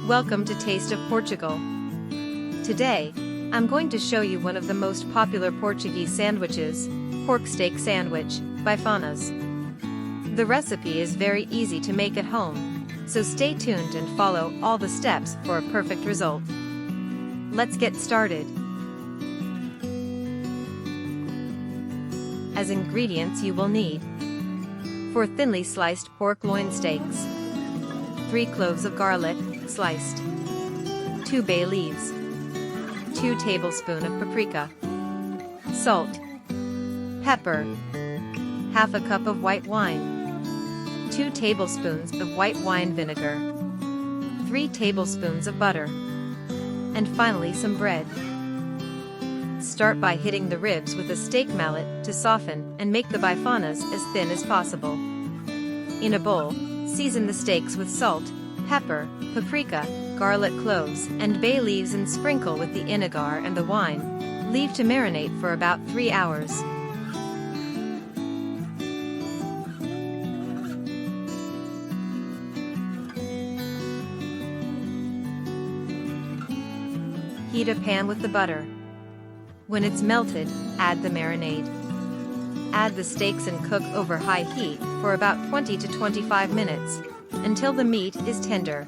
Welcome to Taste of Portugal. Today, I'm going to show you one of the most popular Portuguese sandwiches, pork steak sandwich, Bifanas. The recipe is very easy to make at home, so stay tuned and follow all the steps for a perfect result. Let's get started. As ingredients you will need: 4 thinly sliced pork loin steaks, 3 cloves of garlic, sliced, 2 bay leaves, 2 tablespoons of paprika, salt, pepper, half a cup of white wine, 2 tablespoons of white wine vinegar, 3 tablespoons of butter, and finally some bread. Start by hitting the ribs with a steak mallet to soften and make the bifanas as thin as possible. In a bowl, season the steaks with salt, pepper, paprika, garlic cloves, and bay leaves and sprinkle with the vinegar and the wine. Leave to marinate for about 3 hours. Heat a pan with the butter. When it's melted, add the marinade. Add the steaks and cook over high heat for about 20 to 25 minutes, until the meat is tender.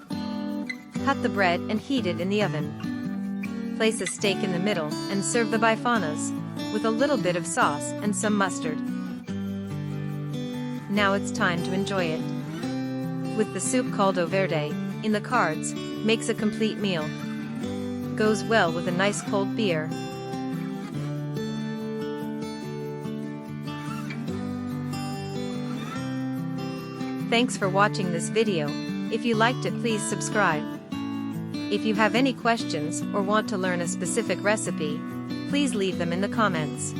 Cut the bread and heat it in the oven. Place a steak in the middle and serve the bifanas, with a little bit of sauce and some mustard. Now it's time to enjoy it. With the soup caldo verde, in the cards, makes a complete meal. Goes well with a nice cold beer. Thanks for watching this video. If you liked it, please subscribe. If you have any questions or want to learn a specific recipe, please leave them in the comments.